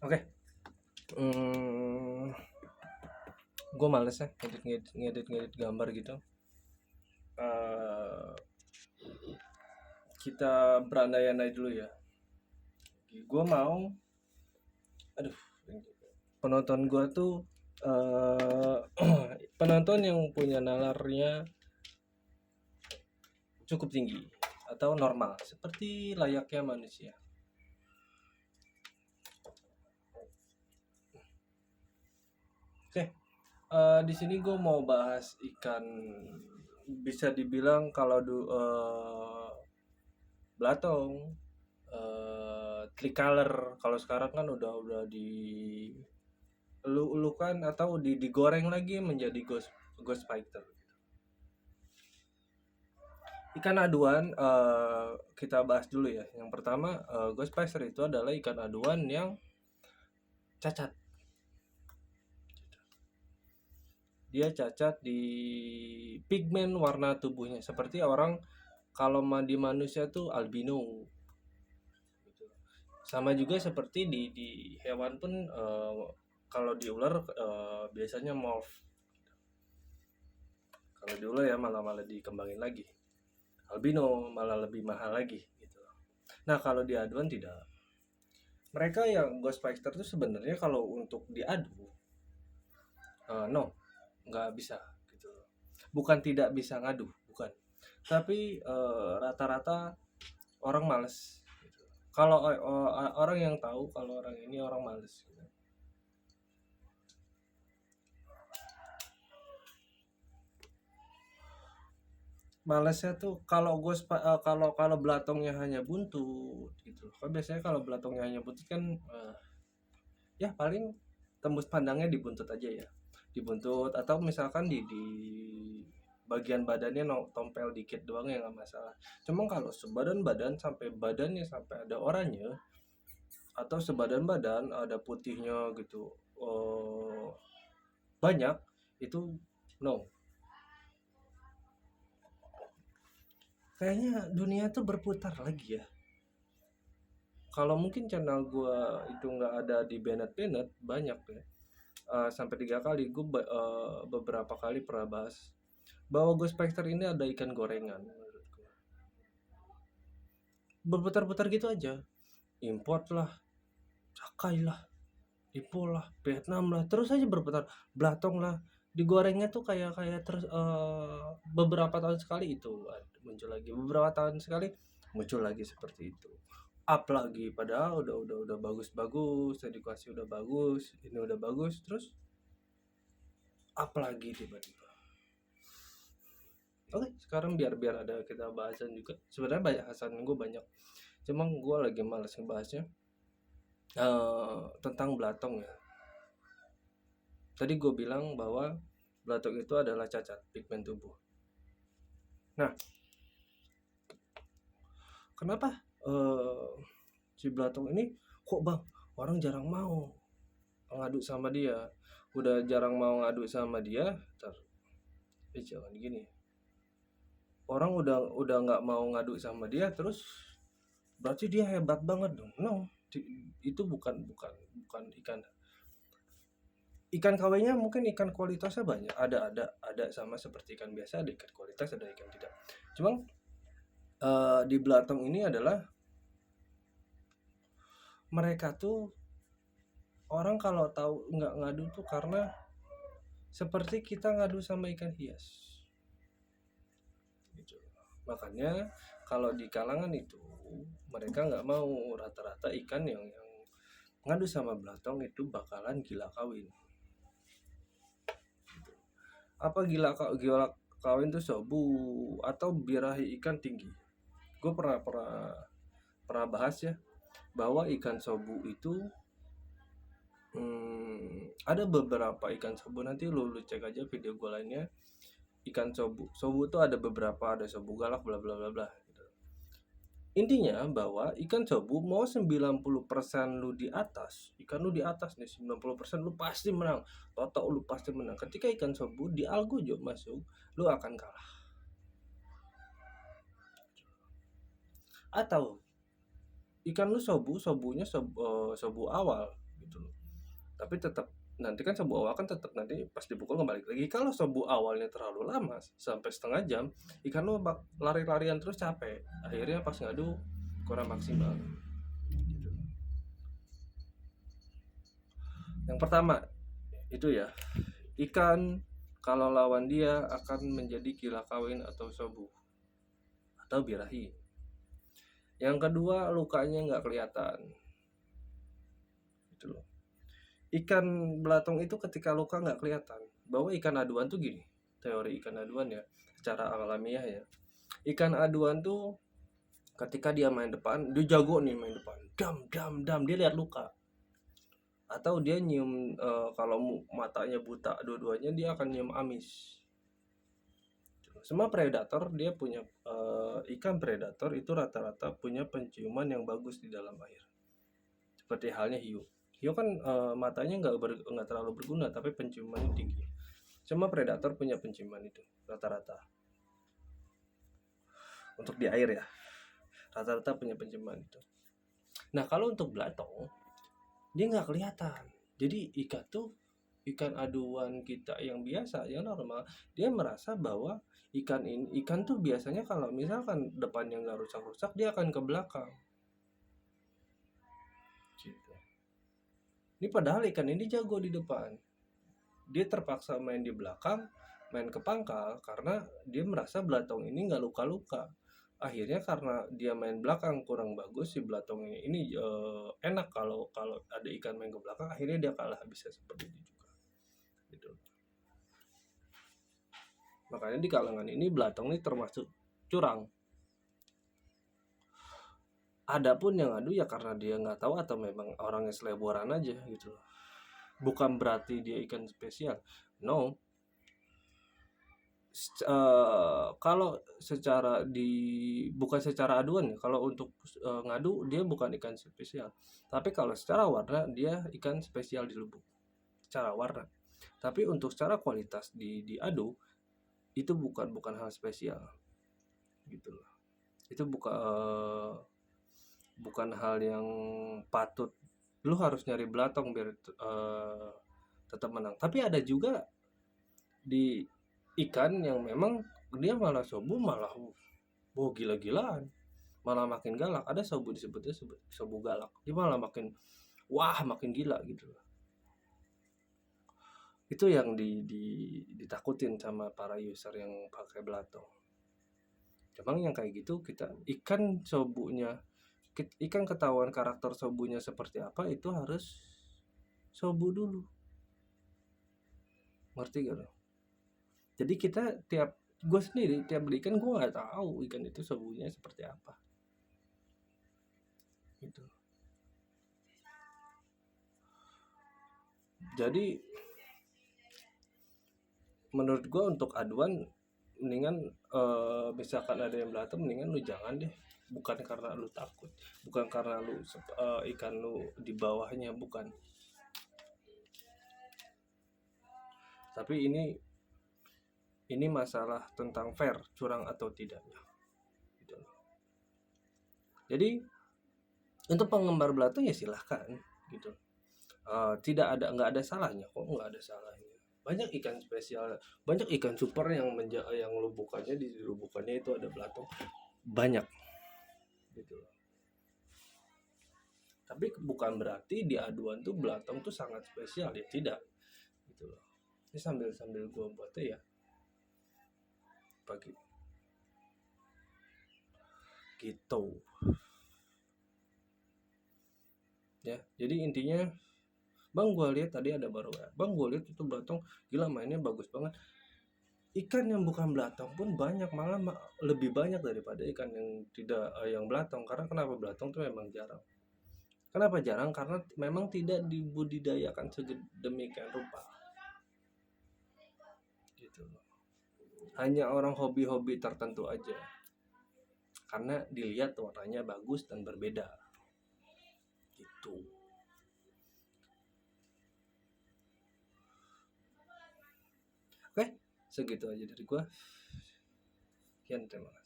Oke, mmm, gue males ya ngedit gambar gitu. Eee, kita berandai-andai dulu ya. Gue mau aduh, penonton gue tuh, eee, penonton yang punya nalarnya cukup tinggi atau normal, seperti layaknya manusia. Oke, di sini gue mau bahas ikan, bisa dibilang kalau blatong, tricolor. Kalau sekarang kan udah di ulukan atau digoreng lagi menjadi ghost ghost fighter. Ikan aduan, kita bahas dulu ya. Yang pertama, ghost fighter itu adalah ikan aduan yang cacat. Dia cacat di pigmen warna tubuhnya, seperti orang kalau di manusia tuh albino gitu. Sama juga seperti di hewan pun, kalau di ular biasanya morph. Kalau di ular ya malah malah dikembangin lagi. Albino malah lebih mahal lagi gitu. Nah, kalau di aduan tidak. Mereka yang ghost fighter tuh sebenarnya kalau untuk diadu, no, nggak bisa gitu. Bukan tidak bisa ngadu, bukan. Tapi rata-rata orang males gitu. Kalau orang yang tahu kalau orang ini orang males gitu. Malesnya tuh kalau kalau belatongnya hanya buntut gitu. Kan biasanya kalau belatongnya hanya buntut kan, ya paling tembus pandangnya di buntut aja ya. Di buntut atau misalkan di bagian badannya tompel dikit doang ya nggak masalah. Cuma kalau sebadan badan sampai badannya sampai ada oranye atau sebadan badan ada putihnya gitu, banyak, itu no. Kayaknya dunia tuh berputar lagi ya. Kalau mungkin channel gue itu nggak ada di Bennett Bennett banyak ya. Sampai 3 kali gue beberapa kali pernah bahas bahwa Ghost Factor ini ada ikan gorengan menurutku. Berputar-putar gitu aja. Import lah, Sakai lah, Ipoh lah, Vietnam lah, terus aja berputar. Blatong lah, digorengnya tuh kayak kayak terus, beberapa tahun sekali itu muncul lagi, beberapa tahun sekali muncul lagi seperti itu. Up lagi padahal udah bagus-bagus, edukasi udah bagus, ini udah bagus, terus up lagi tiba-tiba. Oke, sekarang biar biar ada kita bahasan juga. Sebenarnya banyak bahasan gue banyak, cuma gue lagi males ngebahasnya. Tentang belatong ya. Tadi gue bilang bahwa belatong itu adalah cacat pigmen tubuh. Nah, kenapa si belatong ini kok bang orang jarang mau ngadu sama dia? Udah jarang mau ngadu sama dia, jangan gini. Orang udah nggak mau ngadu sama dia, terus berarti dia hebat banget dong? No, itu bukan ikan. Ikan KW-nya mungkin ikan kualitasnya banyak, ada sama seperti ikan biasa, ada ikan kualitas, ada ikan tidak. Cuma di belatong ini adalah mereka tuh orang kalau tahu nggak ngadu tuh karena seperti kita ngadu sama ikan hias gitu. Makanya kalau di kalangan itu mereka nggak mau, rata-rata ikan yang ngadu sama belatong itu bakalan gila kawin. Apa gila kawin tuh sobu atau birahi ikan tinggi? Gue pernah bahas ya bahwa ikan sobu itu, ada beberapa ikan sobu, nanti lu cek aja video gue lainnya. Ikan sobu tuh ada beberapa, ada sobu galak bla bla bla bla gitu. Intinya bahwa ikan sobu mau 90% lu di atas, ikan lu di atas nih 90% lu pasti menang. Toto lu pasti menang. Ketika ikan sobu di algojo masuk, lu akan kalah. Atau ikan lu sobunya sobu awal gitu. Tapi tetap nanti kan sobu awal kan tetap nanti pas dipukul kembali lagi. Kalau sobu awalnya terlalu lama sampai setengah jam, ikan lo lari-larian terus capek. Akhirnya pas ngadu kurang maksimal. Gitu. Yang pertama itu ya, ikan kalau lawan dia akan menjadi gila kawin atau sobu atau birahi. Yang kedua, lukanya nggak kelihatan. Gitu loh. Ikan belatung itu ketika luka nggak kelihatan. Bahwa ikan aduan tuh gini, teori ikan aduan ya, secara alamiah ya. Ikan aduan tuh ketika dia main depan, dia jago nih main depan. Dam, dia lihat luka. Atau dia nyium kalau matanya buta dua-duanya, dia akan nyium amis. Semua predator dia punya ikan predator itu rata-rata punya penciuman yang bagus di dalam air. Seperti halnya hiu. Hiu kan matanya nggak terlalu berguna, tapi penciumannya tinggi. Semua predator punya penciuman itu rata-rata. Untuk di air ya, rata-rata punya penciuman itu. Nah kalau untuk belatung, dia nggak kelihatan. Jadi ikan aduan kita yang biasa, yang normal, dia merasa bahwa ikan tuh biasanya kalau misalkan depannya nggak rusak-rusak, dia akan ke belakang. Gitu. Ini padahal ikan ini jago di depan. Dia terpaksa main di belakang, main ke pangkal karena dia merasa belatung ini nggak luka-luka. Akhirnya karena dia main belakang kurang bagus, si belatung ini enak kalau ada ikan main ke belakang, akhirnya dia kalah, bisa seperti itu juga. Gitu. Makanya di kalangan ini belatung ini termasuk curang. Adapun yang ngadu ya karena dia nggak tahu atau memang orangnya seleboran aja gitu loh. Bukan berarti dia ikan spesial. No. Kalau secara bukan secara aduan ya. Kalau untuk ngadu dia bukan ikan spesial. Tapi kalau secara warna dia ikan spesial di lubuk. Secara warna. Tapi untuk secara kualitas di adu itu bukan hal spesial. Gitu loh. Itu bukan hal yang patut lu harus nyari belatong biar tetap menang. Tapi ada juga di ikan yang memang dia malah sobu malah gila-gilaan, malah makin galak. Ada sobu disebutnya sobu galak, dia malah makin makin gila gitu. Itu yang ditakutin sama para user yang pakai belatong. Memang yang kayak gitu ikan ketahuan karakter sobunya seperti apa itu harus sobu dulu, ngerti gak lo? Jadi gue sendiri tiap beli ikan gue nggak tahu ikan itu sobunya seperti apa gitu. Jadi menurut gue untuk aduan mendingan misalkan ada yang belatung, mendingan lu jangan deh. Bukan karena lu takut, bukan karena lu ikan lu di bawahnya, bukan. Tapi ini masalah tentang fair, curang atau tidaknya gitu. Jadi untuk penggemar belatung ya silahkan gitu. Nggak ada salahnya kok, nggak ada salahnya. Banyak ikan spesial, banyak ikan super yang lubukannya di lubukannya itu ada belatung banyak gitu. Tapi bukan berarti di aduan tuh belatung tuh sangat spesial, ya tidak gitu loh. Ini sambil gua buatnya ya pagi gitu ya. Jadi intinya bang, gue lihat tadi ada baru ya bang, gue lihat itu belatung gila mainnya bagus banget. Ikan yang bukan belatung pun banyak, malah lebih banyak daripada ikan yang tidak yang belatung. Karena kenapa belatung tuh memang jarang. Kenapa jarang? Karena memang tidak dibudidayakan sedemikian rupa gitu. Hanya orang hobi-hobi tertentu aja, karena dilihat warnanya bagus dan berbeda gitu. Oke, segitu aja dari gua. Sekian, terima kasih.